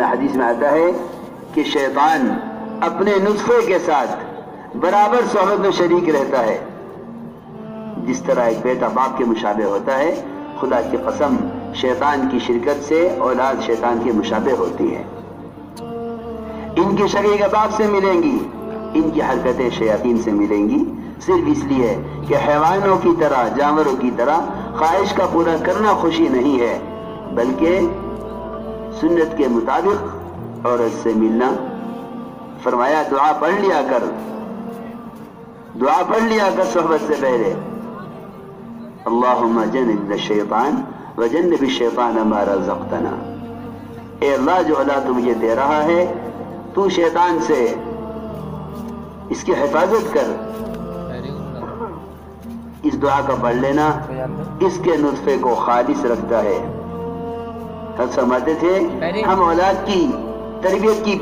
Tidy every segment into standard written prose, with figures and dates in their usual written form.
حدیث میں آتا ہے کہ شیطان اپنے نطفے کے ساتھ برابر صحبت میں شریک رہتا ہے. جس طرح ایک بیٹا باپ کے مشابہ ہوتا ہے، خدا کی قسم شیطان کی شرکت سے اولاد شیطان کے مشابہ ہوتی ہے. ان کی شکل باپ سے ملیں گی، ان کی حرکتیں شیاطین سے ملیں گی، صرف اس لیے کہ حیوانوں کی طرح، جانوروں کی طرح خواہش کا پورا کرنا خوشی نہیں ہے، بلکہ سنت کے مطابق عورت سے ملنا. فرمایا دعا پڑھ لیا کر، دعا پڑھ لیا کر صحبت سے پہلے، اللہم جنب الشیطان وجنب الشیطان ما رزقتنا. اے اللہ جو اولاد تو مجھے دے رہا ہے، تو شیطان سے اس کی حفاظت کر. اس دعا کا پڑھ لینا اس کے نطفے کو خالص رکھتا ہے. حضرت فرماتے تھے ہم اولاد کی تربیت کی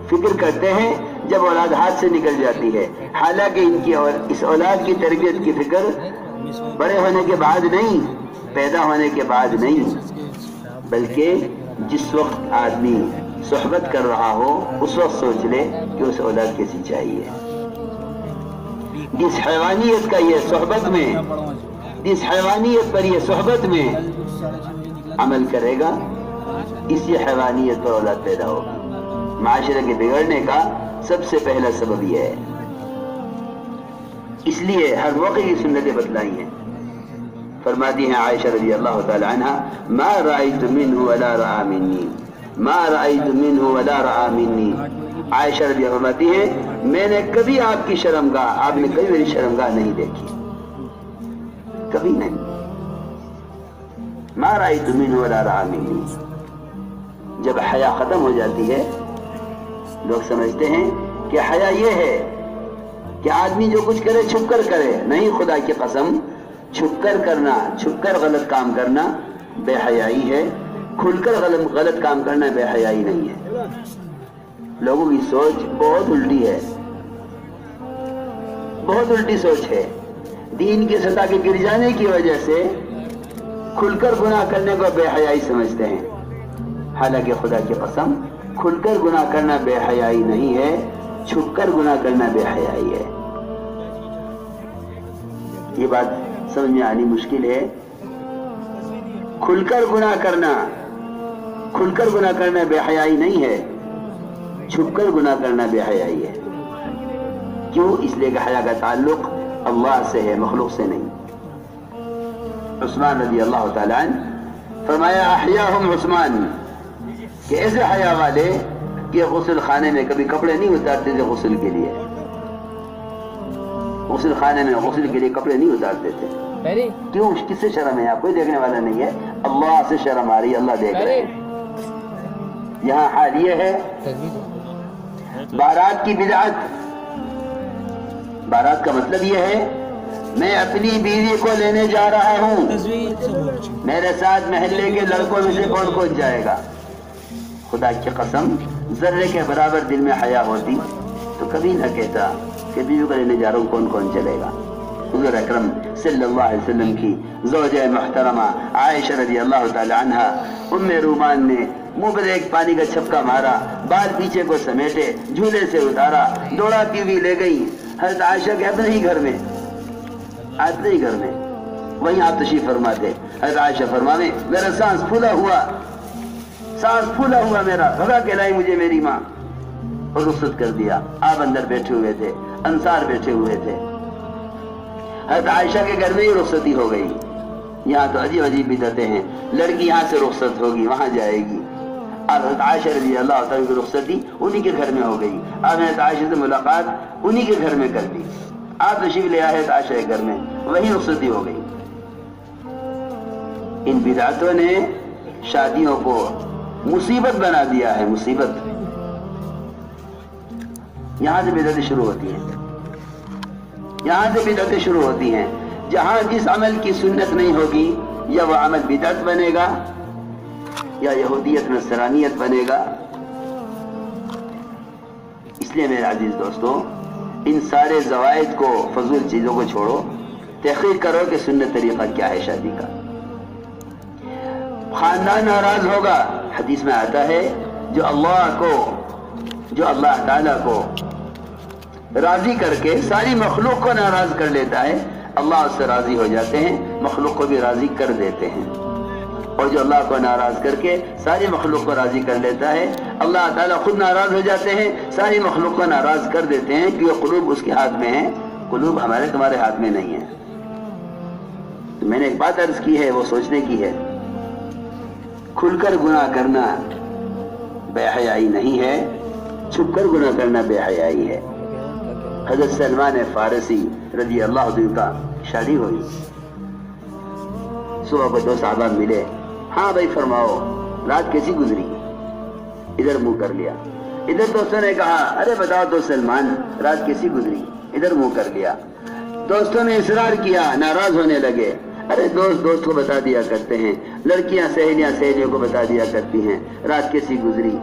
فکر کرتے ہیں جب اولاد ہاتھ سے نکل جاتی ہے، حالانکہ ان کی اور اس اولاد کی تربیت کی فکر بڑے ہونے کے بعد نہیں، پیدا ہونے کے بعد نہیں، بلکہ جس وقت آدمی صحبت کر رہا ہو اس وقت سوچ لے کہ اس اولاد کیسی چاہیے. جس حیوانیت کا یہ صحبت میں، جس حیوانیت پر یہ صحبت میں عمل کرے گا، اسی حیوانیت پر اولاد پیدا ہوگی. معاشرے کے بگڑنے کا سب سے پہلا سبب یہ ہے. اس لیے ہر موقع کی سنتیں بتلائی ہیں. فرماتی ہیں عائشہ رضی اللہ تعالی عنہ، ما رأیت منہ ولا رأى منی، ما رأیت منہ ولا رأى منی. عائشہ رضی اللہ فرماتی ہیں میں نے کبھی آپ کی شرمگاہ، آپ نے کبھی میری شرمگاہ نہیں دیکھی، کبھی نہیں. ما رأیت منہ ولا رأى منی. جب حیا ختم ہو جاتی ہے لوگ سمجھتے ہیں کہ حیا یہ ہے کہ آدمی جو کچھ کرے چھپ کر کرے. نہیں، خدا کی قسم چھپ کر کرنا، چھپ کر غلط کام کرنا بے حیائی ہے، کھل کر غلط کام کرنا بے حیائی نہیں ہے. لوگوں کی سوچ بہت الٹی ہے، بہت الٹی سوچ ہے. دین کی سطح کے گر جانے کی وجہ سے کھل کر گناہ کرنے کو بے حیائی سمجھتے ہیں، حالانکہ خدا کی قسم کھل کر گناہ کرنا بے حیائی نہیں ہے، چھپ کر گناہ کرنا بے حیائی ہے. یہ بات سمجھ میں آنی مشکل ہے. کھل کر گناہ کرنا، کھل کر گناہ کرنا بے حیائی نہیں ہے، چھپ کر گناہ کرنا بے حیائی ہے. کیوں؟ اس لیے کہ حیا کا تعلق اللہ سے ہے، مخلوق سے نہیں. عثمان رضی اللہ تعالی عنہ فرمایا احیاہم عثمان، کہ ایسے حیا والے کہ غسل خانے میں کبھی کپڑے نہیں اتارتے تھے غسل کے لیے، غسل خانے میں غسل کے لیے کپڑے نہیں اتارتے تھے. کیوں؟ کس سے شرم ہے؟ آپ کوئی دیکھنے والا نہیں ہے، اللہ سے شرم آ رہی ہے، اللہ دیکھ رہے ہیں. یہاں حال یہ ہے بارات کی بدعت. بارات کا مطلب یہ ہے میں اپنی بیوی کو لینے جا رہا ہوں، میرے ساتھ محلے کے لڑکوں میں سے کون کون جائے گا. خدا کی قسم ذرے کے برابر دل میں حیا ہوتی تو کبھی نہ کہتا کہ بیوی کو لینے جا رہا ہوں، کون کون چلے گا. حضور اکرم صلی اللہ علیہ وسلم کی زوجہ محترمہ عائشہ رضی اللہ تعالی عنہ ام رومان نے منہ پر ایک پانی کا چھپکا مارا، بال پیچھے کو سمیٹے جھولے سے اتارا، دوڑاتی ہوئی لے گئی حضرت عائشہ کے اپنے ہی گھر میں، اپنے ہی گھر میں. وہیں آپ تشریف فرماتے. حضرت عائشہ فرمانے میرا سانس پھولا ہوا، سانس پھولا ہوا میرا، بھگا کے لائی مجھے میری ماں اور رخصت کر دیا. آپ اندر بیٹھے ہوئے تھے، انصار بیٹھے ہوئے تھے. حضرت عائشہ کے گھر میں ہی رخصتی ہو گئی. یہاں تو عجیب عجیب بدعتیں ہیں، لڑکی یہاں سے رخصت ہوگی وہاں جائے گی. اور حضرت عائشہ رضی اللہ تعالیٰ کی رخصتی انہی کے گھر میں ہو گئی. آپ نے حضرت عائشہ سے ملاقات انہی کے گھر میں کر دی. آپ تشریف لے آئے حضرت عائشہ کے گھر میں، وہی رخصتی ہو گئی. ان بدعتوں نے شادیوں کو مصیبت بنا دیا ہے، مصیبت. یہاں سے بدعتیں شروع ہوتی ہیں، یہاں سے بدعتیں شروع ہوتی ہیں. جہاں جس عمل کی سنت نہیں ہوگی یا وہ عمل بدعت بنے گا یا یہودیت نصرانیت بنے گا. اس لیے میرے عزیز دوستو ان سارے زوائد کو، فضول چیزوں کو چھوڑو، تحقیق کرو کہ سنت طریقہ کیا ہے شادی کا. خاندان ناراض ہوگا. حدیث میں آتا ہے جو اللہ تعالیٰ کو راضی کر کے ساری مخلوق کو ناراض کر لیتا ہے، اللہ اس سے راضی ہو جاتے ہیں، مخلوق کو بھی راضی کر دیتے ہیں۔ اور جو اللہ کو ناراض کر کے ساری مخلوق کو راضی کر لیتا ہے، اللہ تعالیٰ خود ناراض ہو جاتے ہیں، ساری مخلوق کو ناراض کر دیتے ہیں، کیونکہ قلوب اس کے ہاتھ میں ہیں، قلوب ہمارے تمہارے ہاتھ میں نہیں ہے۔ تو میں نے ایک بات عرض کی ہے، وہ سوچنے کی ہے، کھل کر گناہ کرنا بے حیائی نہیں ہے، چھپ کر گناہ کرنا بے حیائی ہے۔ حضرت سلمان فارسی رضی اللہ عنہ کا شادی ہوئی، صبح کو دو صحابہ ملے، ہاں بھائی فرماؤ رات کیسی گزری؟ ادھر منہ کر لیا، ادھر دوستوں نے کہا ارے بتاؤ تو سلمان رات کیسی گزری؟ ادھر منہ کر لیا۔ دوستوں نے اصرار کیا، ناراض ہونے لگے، ارے دوست کو بتا دیا کرتے ہیں، لڑکیاں سہیلیوں کو بتا دیا کرتی ہیں رات کیسی گزری۔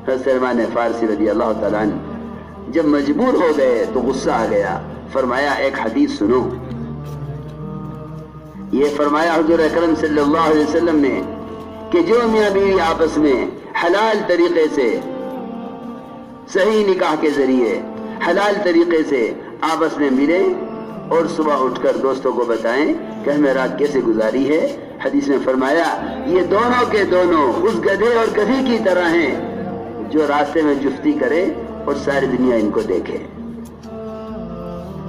حضرت سلمان فارسی رضی اللہ تعالیٰ عنہ جب مجبور ہو گئے تو غصہ آ گیا، فرمایا ایک حدیث سنو۔ یہ فرمایا حضور اکرم صلی اللہ علیہ وسلم نے کہ جو میاں بیوی آپس میں حلال طریقے سے، صحیح نکاح کے ذریعے حلال طریقے سے آپس میں ملے اور صبح اٹھ کر دوستوں کو بتائیں کہ ہمیں رات کیسے گزاری ہے، حدیث میں فرمایا یہ دونوں کے دونوں اس گدھے اور گدھی کی طرح ہیں جو راستے میں جفتی کرے اور ساری دنیا ان کو دیکھے۔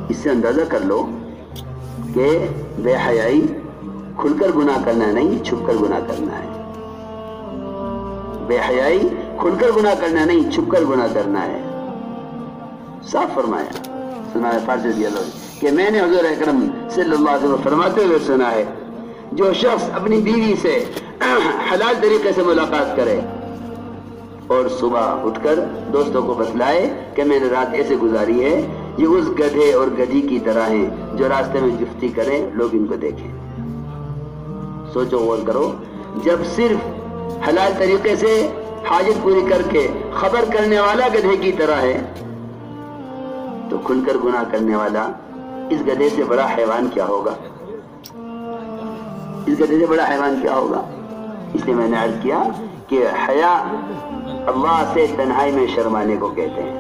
اس سے اندازہ کر لو کہ بے حیائی کھل کر گناہ کرنا نہیں، چھپ کر گناہ کرنا ہے۔ بے حیائی کھل کر گناہ کرنا نہیں، چھپ کر گناہ کرنا ہے۔ صاف فرمایا سلمان فارسی رضی اللہ عنہ کہ میں نے حضور اکرم صلی اللہ علیہ وسلم فرماتے ہوئے سنا ہے، جو شخص اپنی بیوی سے حلال طریقے سے ملاقات کرے اور صبح اٹھ کر دوستوں کو بتلائے کہ میں نے رات ایسے گزاری ہے، یہ اس گدھے اور گدھی کی طرح ہیں جو راستے میں جفتی کریں، لوگ ان کو دیکھیں۔ سوچو غور کرو، جب صرف حلال طریقے سے حاجت پوری کر کے خبر کرنے والا گدھے کی طرح ہے، تو کھل کر گناہ کرنے والا اس گدھے سے بڑا حیوان کیا ہوگا؟ اس گدھے سے بڑا حیوان کیا ہوگا؟ اس لیے میں نے عرض کیا کہ حیا اللہ سے تنہائی میں شرمانے کو کہتے ہیں۔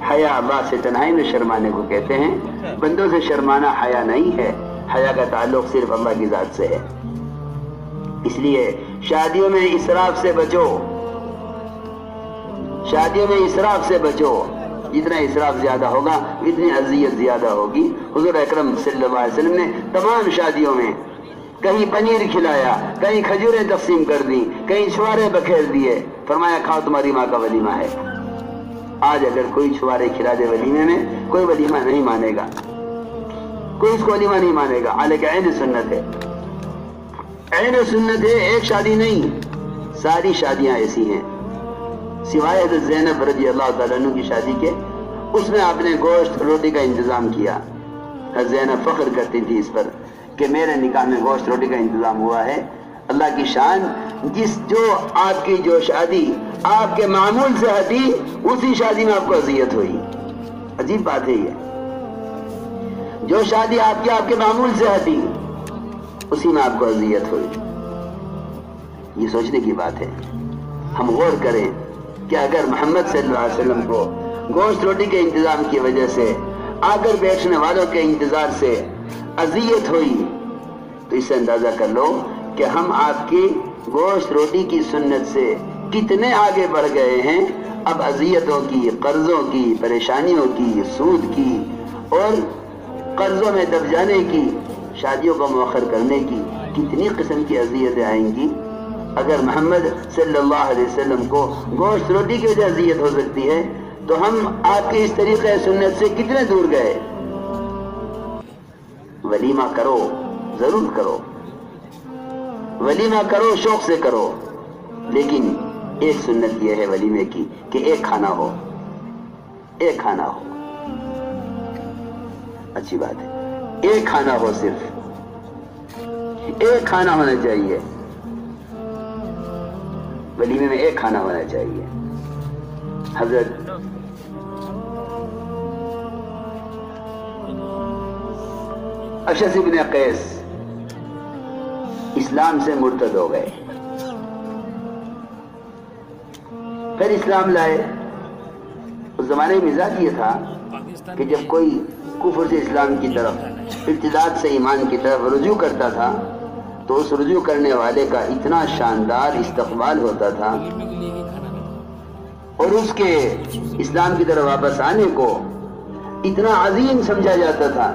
حیا اللہ سے تنہائی میں شرمانے کو کہتے ہیں، بندوں سے شرمانا حیا نہیں ہے، حیا کا تعلق صرف اللہ کی ذات سے ہے۔ اس لیے شادیوں میں اسراف سے بچو، شادیوں میں اسراف سے بچو، جتنا اسراف زیادہ ہوگا اتنی اذیت زیادہ ہوگی۔ حضور اکرم صلی اللہ علیہ وسلم نے تمام شادیوں میں کہیں پنیر کھلایا، کہیں کھجوریں تقسیم کر دی، کہیں چھوارے بکھیر دیے، فرمایا کھاؤ تمہاری ماں کا ولیمہ ہے۔ آج اگر کوئی چھوارے کھلا دے ولیمے میں، کوئی ولیمہ نہیں مانے گا، کوئی اس کو ولیمہ نہیں مانے گا، حالانکہ عین سنت ہے، عین سنت ہے، ایک شادی نہیں، ساری شادیاں ایسی ہیں سوائے حضرت زینب رضی اللہ تعالیٰ عنہ کی شادی کے، اس میں آپ نے گوشت روٹی کا انتظام کیا۔ حضرت زینب فخر کرتی تھی اس پر کہ میرے نکاح میں گوشت روٹی کا انتظام ہوا ہے۔ اللہ کی شان، جو آپ کی جو شادی آپ کے معمول سے ہٹی، اسی شادی میں آپ کو اذیت ہوئی۔ عجیب بات ہے یہ، جو شادی آپ کے معمول سے ہٹی، اسی میں آپ کو اذیت ہوئی۔ یہ سوچنے کی بات ہے، ہم غور کریں کہ اگر محمد صلی اللہ علیہ وسلم کو گوشت روٹی کے انتظام کی وجہ سے آ کر بیٹھنے والوں کے انتظار سے اذیت ہوئی، تو اس سے اندازہ کر لو کہ ہم آپ کی گوشت روٹی کی سنت سے کتنے آگے بڑھ گئے ہیں۔ اب اذیتوں کی، قرضوں کی، پریشانیوں کی، سود کی اور قرضوں میں دب جانے کی، شادیوں کو مؤخر کرنے کی کتنی قسم کی اذیتیں آئیں گی۔ اگر محمد صلی اللہ علیہ وسلم کو گوشت روٹی کی وجہ اذیت ہو سکتی ہے، تو ہم آپ کے اس طریقے سنت سے کتنے دور گئے۔ ولیمہ کرو، ضرور کرو، ولیمہ کرو، شوق سے کرو، لیکن ایک سنت یہ ہے ولیمے کی کہ ایک کھانا ہو، ایک کھانا ہو، اچھی بات ہے، ایک کھانا ہو، صرف ایک کھانا ہونا چاہیے، ولیمے میں ایک کھانا ہونا چاہیے۔ حضرت اشعث بن قیس اسلام سے مرتد ہو گئے، پھر اسلام لائے۔ اس زمانے میں مزاج یہ تھا کہ جب کوئی کفر سے اسلام کی طرف، ارتداد سے ایمان کی طرف رجوع کرتا تھا تو اس رجوع کرنے والے کا اتنا شاندار استقبال ہوتا تھا اور اس کے اسلام کی طرف واپس آنے کو اتنا عظیم سمجھا جاتا تھا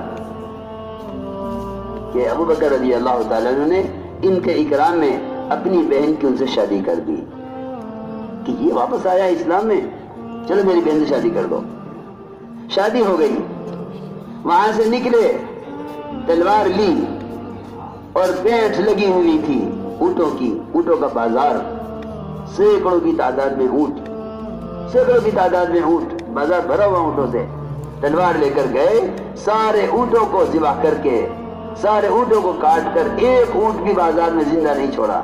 کہ ابو بکر رضی اللہ تعالیٰ عنہ نے ان کے اکرام میں اپنی بہن کی ان سے شادی کر دی کہ یہ واپس آیا اسلام میں، چلو میری بہن سے شادی کر دو۔ شادی ہو گئی، وہاں سے نکلے، تلوار لی اور بینٹ لگی ہوئی تھی اونٹوں کی، اونٹوں کا بازار، سینکڑوں کی تعداد میں اونٹ، سینکڑوں کی تعداد میں اونٹ، بازار بھرا ہوا اونٹوں سے۔ تلوار لے کر گئے، سارے اونٹوں کو ذبح کر کے، سارے اونٹوں کو کاٹ کر ایک اونٹ بھی بازار میں زندہ نہیں چھوڑا۔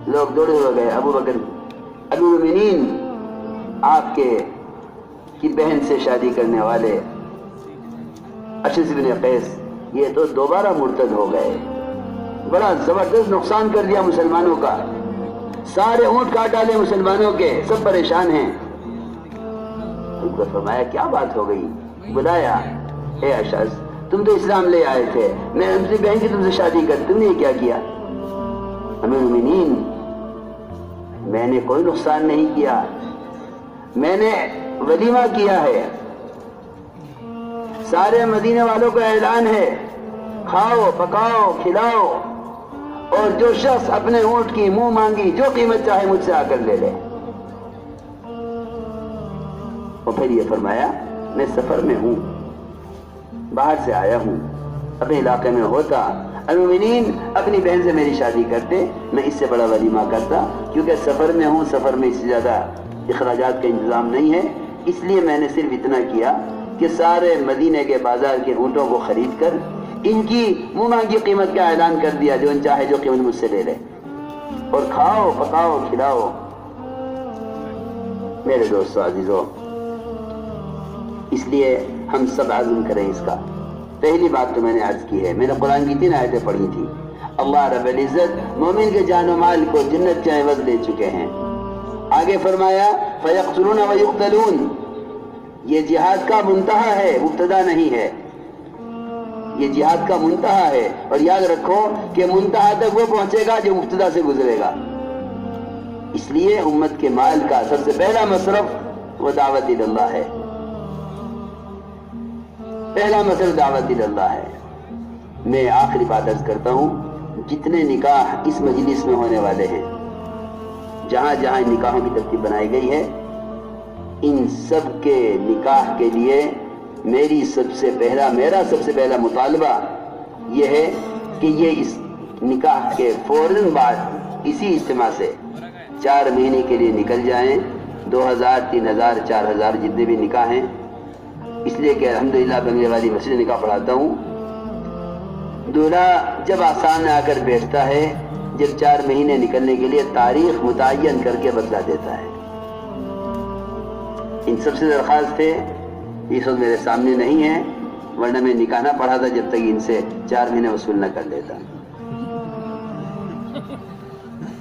لوگ دوڑے ہوئے گئے، ابو بکر ابو المؤمنین آپ کی بہن سے شادی کرنے والے اشعث بن قیس یہ تو دوبارہ مرتد ہو گئے، بڑا زبردست نقصان کر دیا مسلمانوں کا، سارے اونٹ کاٹ ڈالے مسلمانوں کے، سب پریشان ہیں۔ ان کو فرمایا کیا بات ہو گئی؟ بلایا، اے اشعث تم تو اسلام لے آئے تھے، میں اپنی بہن کی تم سے شادی کر، تم نے کیا کیا؟ امیر المؤمنین میں نے کوئی نقصان نہیں کیا، میں نے ولیمہ کیا ہے، سارے مدینے والوں کا اعلان ہے، کھاؤ پکاؤ کھلاؤ، اور جو شخص اپنے اونٹ کی منہ مانگی جو قیمت چاہے مجھ سے آ کر لے لے۔ اور پھر یہ فرمایا میں سفر میں ہوں، باہر سے آیا ہوں، اپنے علاقے میں ہوتا المؤمنین اپنی بہن سے میری شادی کرتے، میں اس سے بڑا ولیمہ کرتا، کیونکہ سفر میں ہوں، سفر میں اس سے زیادہ اخراجات کا انتظام نہیں ہے، اس لیے میں نے صرف اتنا کیا کہ سارے مدینے کے بازار کے اونٹوں کو خرید کر ان کی منہ مانگی قیمت کا اعلان کر دیا، جو ان چاہے جو قیمت مجھ سے لے لے، اور کھاؤ پکاؤ کھلاؤ۔ میرے دوستو عزیزو، اس لیے ہم سب عزم کریں اس کا۔ پہلی بات تو میں نے عرض کی ہے، میں نے قرآن کی 3 آیتیں پڑھی تھی، اللہ رب العزت مومن کے جان و مال کو جنت کے عوض دے چکے ہیں۔ آگے فرمایا فَيَقْتُلُونَ وَيُقْتَلُونَ، یہ جہاد کا منتہا ہے، مبتدا نہیں ہے، یہ جہاد کا منتہا ہے، اور یاد رکھو کہ منتہا تک وہ پہنچے گا جو مبتدا سے گزرے گا۔ اس لیے امت کے مال کا سب سے پہلا مصرف وہ دعوت اللہ ہے، پہلا مصرف دعوت اللہ ہے۔ میں آخری بات عرض کرتا ہوں، جتنے نکاح اس مجلس میں ہونے والے ہیں، جہاں جہاں نکاحوں کی ترتیب بنائی گئی ہے، ان سب کے نکاح کے لیے میرا سب سے پہلا مطالبہ یہ ہے کہ یہ اس نکاح کے فوراً بعد اسی اجتماع سے 4 مہینے کے لیے نکل جائیں، 2000 3000 4000 جتنے بھی نکاح ہیں، اس لیے کہ الحمدللہ بنگلے والی مسجد نکاح پڑھاتا ہوں، دولہا جب آسان آ کر بیٹھتا ہے، جب 4 مہینے نکلنے کے لیے تاریخ متعین کر کے بتلا دیتا ہے۔ ان سب سے درخواست ہے، اس وقت میرے سامنے نہیں ہے، ورنہ میں نکاح نہ پڑھاتا جب تک ان سے 4 مہینے وصول نہ کر لیتا۔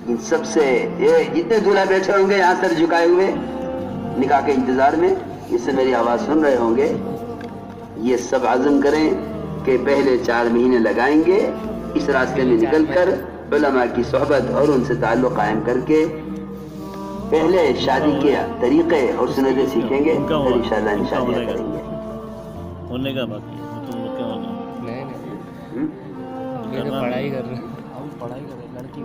ان سب سے یہ جتنے دولہا بیٹھے ہوں گے یہاں سر جھکائے ہوئے نکاح کے انتظار میں، اس سے میری آواز سن رہے ہوں گے، یہ سب عزم کریں کہ پہلے 4 مہینے لگائیں گے اس راستے میں نکل کر، علماء کی صحبت اور ان سے تعلق قائم کر کے پہلے شادی کے طریقے اور سنتیں سیکھیں گے، پھر انشاءاللہ شادیاں کریں گے۔ ہونے کا باقی ہے، تم لوگ کیا ہوگا؟ نہیں پڑھائی کر رہے ہیں، پڑھائی کر رہے ہیں، لڑکی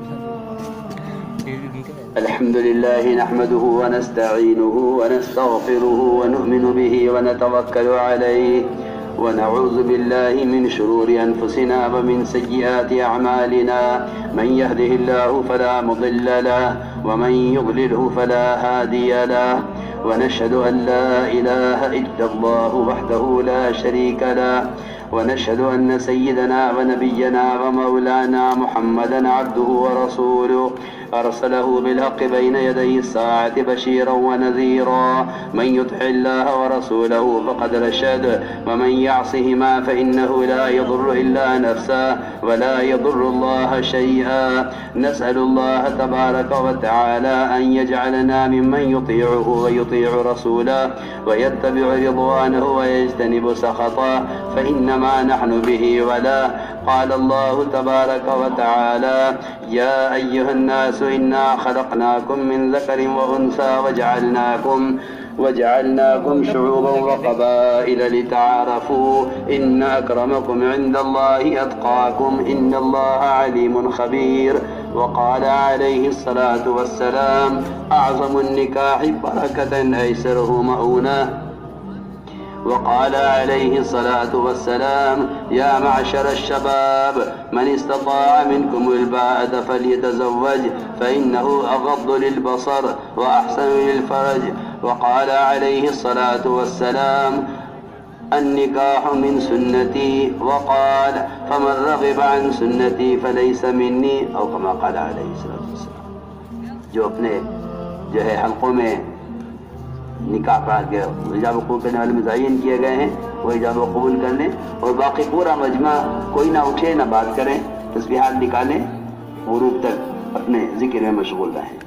الحمد لله نحمده ونستعينه ونستغفره ونؤمن به ونتوكل عليه ونعوذ بالله من شرور أنفسنا ومن سيئات أعمالنا، من يهده الله فلا مضل له ومن يضلله فلا هادي له، ونشهد أن لا إله إلا الله وحده لا شريك له، ونشهد أن سيدنا ونبينا ومولانا محمدا عبده ورسوله أرسله بالحق بين يدي الساعة بشيرا ونذيرا. من يطع الله ورسوله فقد رشد ومن يعصهما فإنه لا يضر إلا نفسه ولا يضر الله شيئا. نسأل الله تبارك وتعالى أن يجعلنا ممن يطيعه ويطيع رسوله ويتبع رضوانه ويجتنب سخطه فإنما نحن به وله. قال الله تبارك وتعالى يا أيها الناس إنا خلقناكم من ذكر وأنثى وجعلناكم شعوبا وقبائل لتعارفوا إن أكرمكم عند الله أتقاكم إن الله عليم خبير. وقال عليه الصلاة والسلام أعظم النكاح بركة أيسره مؤونة. وقال عليه الصلاة والسلام يا معشر الشباب من استطاع منكم الباءة فليتزوج فإنه أغض للبصر وأحسن للفرج. وقال عليه الصلاة والسلام النكاح من سنتي وقال فمن رغب عن سنتي فليس مني أو كما قال عليه الصلاة والسلام. جو اپنے حلقوں میں نکاح پڑھا کے ایجاب قبول کرنے والے متعین کیے گئے ہیں وہ ایجاب قبول کر لیں اور باقی پورا مجمع کوئی نہ اٹھے نہ بات کریں، تسبیحات نکالیں، غروب تک اپنے ذکر میں مشغول رہیں.